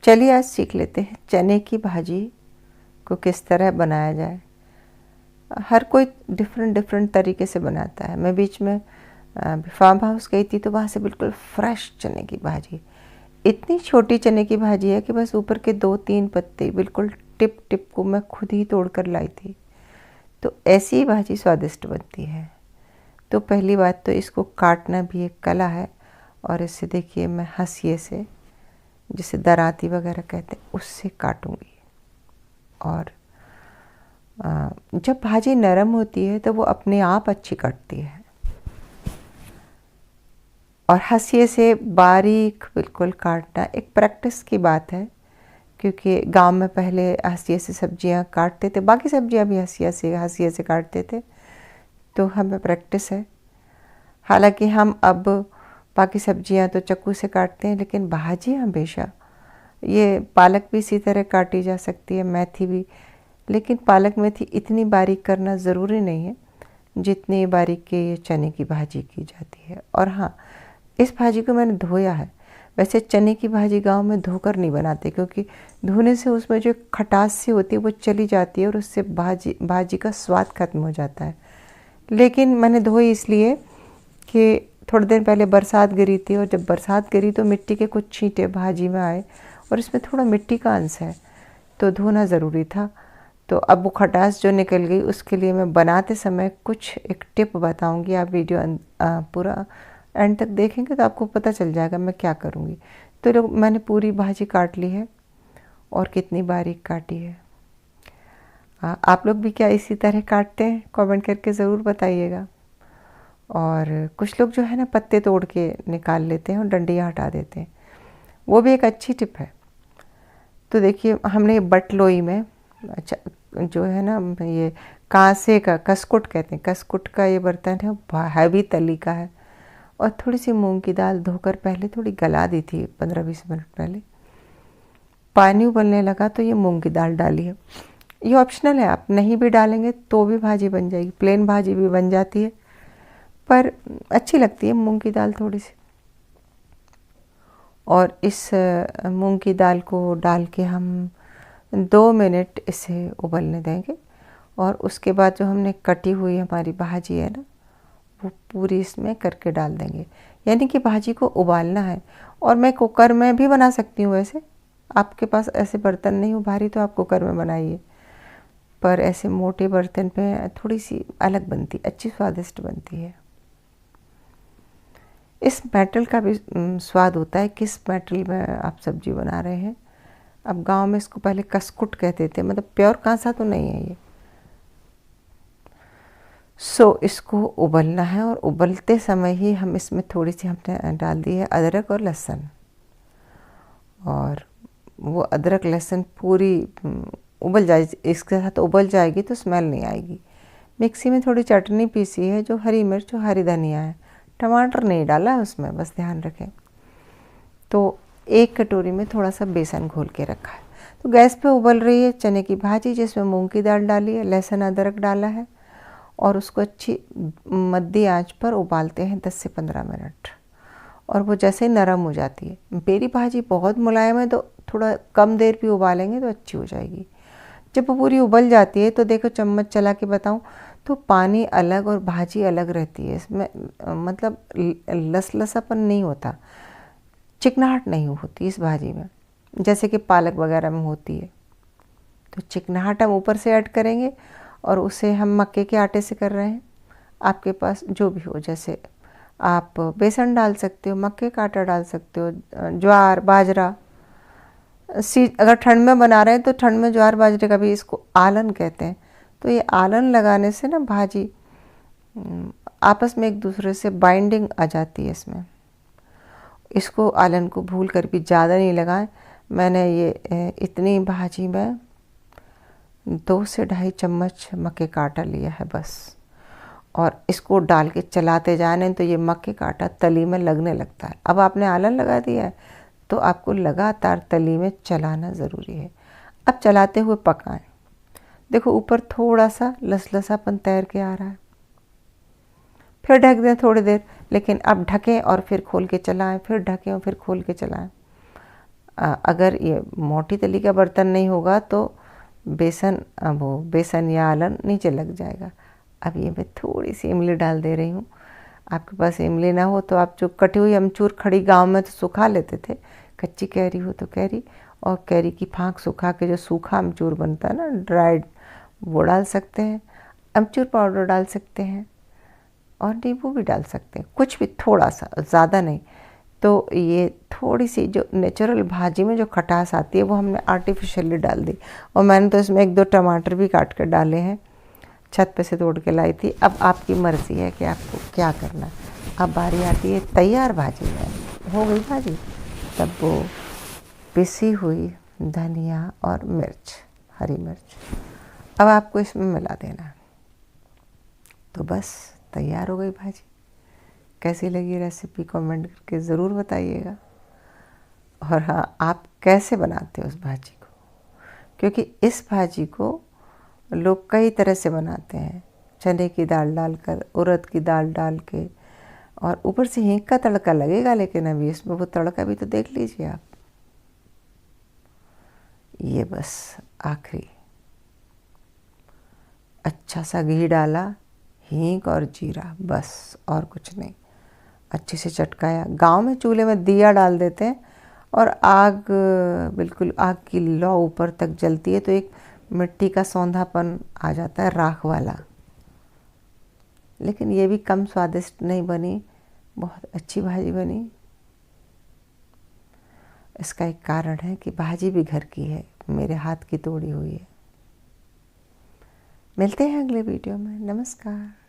चलिए आज सीख लेते हैं चने की भाजी को किस तरह बनाया जाए। हर कोई डिफरेंट डिफरेंट तरीके से बनाता है। मैं बीच में फार्म हाउस गई थी तो वहाँ से बिल्कुल फ्रेश चने की भाजी, इतनी छोटी चने की भाजी है कि बस ऊपर के 2-3 पत्ते बिल्कुल टिप टिप को मैं खुद ही तोड़ कर लाई थी। तो ऐसी ही भाजी स्वादिष्ट बनती है। तो पहली बात तो इसको काटना भी एक कला है, और इससे देखिए मैं हंसिए से, जिसे दराती वगैरह कहते हैं, उससे काटूंगी। और जब भाजी नरम होती है तो वो अपने आप अच्छी कटती है। और हंसिए से बारीक बिल्कुल काटना एक प्रैक्टिस की बात है, क्योंकि गांव में पहले हंसिए से सब्जियां काटते थे, बाकी सब्जियां भी हंसिए से काटते थे, तो हमें प्रैक्टिस है। हालांकि हम अब बाकी सब्जियां तो चाकू से काटते हैं, लेकिन भाजी हमेशा, ये पालक भी इसी तरह काटी जा सकती है, मेथी भी, लेकिन पालक मेथी इतनी बारीक करना ज़रूरी नहीं है जितनी बारीक के ये चने की भाजी की जाती है। और हाँ, इस भाजी को मैंने धोया है। वैसे चने की भाजी गांव में धोकर नहीं बनाते, क्योंकि धोने से उसमें जो खटास सी होती है वो चली जाती है और उससे भाजी का स्वाद खत्म हो जाता है। लेकिन मैंने धोई इसलिए कि थोड़ी देर पहले बरसात गिरी थी, और जब बरसात गिरी तो मिट्टी के कुछ छींटे भाजी में आए और इसमें थोड़ा मिट्टी का अंश है, तो धोना ज़रूरी था। तो अब वो खटास जो निकल गई, उसके लिए मैं बनाते समय कुछ एक टिप बताऊंगी। आप वीडियो पूरा एंड तक देखेंगे तो आपको पता चल जाएगा मैं क्या करूंगी। तो मैंने पूरी भाजी काट ली है, और कितनी बारीक काटी है। आप लोग भी क्या इसी तरह काटते हैं? कमेंट करके ज़रूर बताइएगा। और कुछ लोग जो है ना, पत्ते तोड़ के निकाल लेते हैं और डंडियाँ हटा देते हैं, वो भी एक अच्छी टिप है। तो देखिए, हमने बटलोई में, अच्छा जो है ना, ये कांसे का कसकुट कहते हैं, कसकुट का ये बर्तन है, हैवी तली का है। और थोड़ी सी मूंग की दाल धोकर पहले थोड़ी गला दी थी 15-20 मिनट पहले। पानी उबलने लगा तो ये मूंग की दाल डाली है। ये ऑप्शनल है, आप नहीं भी डालेंगे तो भी भाजी बन जाएगी, प्लेन भाजी भी बन जाती है, पर अच्छी लगती है मूंग की दाल थोड़ी सी। और इस मूंग की दाल को डाल के हम 2 मिनट इसे उबलने देंगे। और उसके बाद जो हमने कटी हुई हमारी भाजी है ना, वो पूरी इसमें करके डाल देंगे। यानी कि भाजी को उबालना है। और मैं कुकर में भी बना सकती हूँ, वैसे आपके पास ऐसे बर्तन नहीं हो भारी तो आप कुकर में बनाइए, पर ऐसे मोटे बर्तन पे थोड़ी सी अलग बनती, अच्छी स्वादिष्ट बनती है। इस मेटल का भी स्वाद होता है, किस मेटल में आप सब्जी बना रहे हैं। अब गांव में इसको पहले कसकुट कहते थे, मतलब प्योर कांसा तो नहीं है ये। इसको उबलना है, और उबलते समय ही हम इसमें थोड़ी सी हमने डाल दी है अदरक और लहसुन। और वो अदरक लहसुन पूरी उबल जाए, इसके साथ उबल जाएगी तो स्मेल नहीं आएगी। मिक्सी में थोड़ी चटनी पीसी है, जो हरी मिर्च और हरी धनिया है, टमाटर नहीं डाला उसमें, बस ध्यान रखें। तो 1 कटोरी में थोड़ा सा बेसन घोल के रखा है। तो गैस पे उबल रही है चने की भाजी, जिसमें मूंग की दाल डाली है, लहसुन अदरक डाला है, और उसको अच्छी मध्य आंच पर उबालते हैं 10 से 15 मिनट। और वो जैसे ही नरम हो जाती है, मेरी भाजी बहुत मुलायम है तो थोड़ा कम देर भी उबालेंगे तो अच्छी हो जाएगी। जब वो पूरी उबल जाती है तो देखो, चम्मच चला के बताऊं तो पानी अलग और भाजी अलग रहती है। इसमें मतलब लसलसापन नहीं होता, चिकनाहट नहीं होती इस भाजी में, जैसे कि पालक वगैरह में होती है। तो चिकनाहट हम ऊपर से ऐड करेंगे, और उसे हम मक्के के आटे से कर रहे हैं। आपके पास जो भी हो, जैसे आप बेसन डाल सकते हो, मक्के का आटा डाल सकते हो, ज्वार बाजरा। अगर ठंड में बना रहे हैं तो ठंड में ज्वार बाजरे का भी, इसको आलन कहते हैं। तो ये आलन लगाने से ना भाजी आपस में एक दूसरे से बाइंडिंग आ जाती है इसमें। इसको आलन को भूल कर भी ज़्यादा नहीं लगाएं। मैंने ये इतनी भाजी में 2 से 2.5 चम्मच मक्के का आटा लिया है बस। और इसको डाल के चलाते जाने तो ये मक्के का आटा तली में लगने लगता है। अब आपने आलन लगा दिया है तो आपको लगातार तली में चलाना ज़रूरी है। अब चलाते हुए पकाएं। देखो ऊपर थोड़ा सा लसलसापन तैर के आ रहा है, फिर ढक दें थोड़ी देर, लेकिन अब ढकें और फिर खोल के चलाएं, फिर ढकें और फिर खोल के चलाएं। अगर ये मोटी तली का बर्तन नहीं होगा तो बेसन या आलन नीचे लग जाएगा। अब ये मैं थोड़ी सी इमली डाल दे रही हूँ। आपके पास इमली ना हो तो आप जो कटी हुई अमचूर खड़ी गांव में तो सुखा लेते थे, कच्ची कैरी हो तो कैरी, और कैरी की फांक सुखा के जो सूखा अमचूर बनता है ना, ड्राइड, वो डाल सकते हैं। अमचूर पाउडर डाल सकते हैं और नींबू भी डाल सकते हैं, कुछ भी थोड़ा सा, ज़्यादा नहीं। तो ये थोड़ी सी जो नेचुरल भाजी में जो खटास आती है वो हमने आर्टिफिशियली डाल दी। और मैंने तो इसमें 1-2 टमाटर भी काट कर डाले हैं, छत पे से तोड़ के लाई थी। अब आपकी मर्ज़ी है कि आपको क्या करना है। अब बारी आती है तैयार भाजी में। हो गई भाजी, तब वो पिसी हुई धनिया और मिर्च, हरी मिर्च, अब आपको इसमें मिला देना है। तो बस तैयार हो गई भाजी। कैसी लगी रेसिपी कमेंट करके ज़रूर बताइएगा। और हाँ, आप कैसे बनाते हो उस भाजी को, क्योंकि इस भाजी को लोग कई तरह से बनाते हैं, चने की दाल डालकर, उड़द की दाल डाल के, और ऊपर से हींग का तड़का लगेगा। लेकिन अभी इसमें वो तड़का भी तो देख लीजिए आप। ये बस आखिरी अच्छा सा घी डाला, हींग और जीरा, बस और कुछ नहीं। अच्छे से चटकाया। गांव में चूल्हे में दिया डाल देते हैं और आग, बिल्कुल आग की लौ ऊपर तक जलती है तो एक मिट्टी का सौंधापन आ जाता है, राख वाला। लेकिन ये भी कम स्वादिष्ट नहीं बनी, बहुत अच्छी भाजी बनी। इसका एक कारण है कि भाजी भी घर की है, मेरे हाथ की तोड़ी हुई है। मिलते हैं अगले वीडियो में। नमस्कार।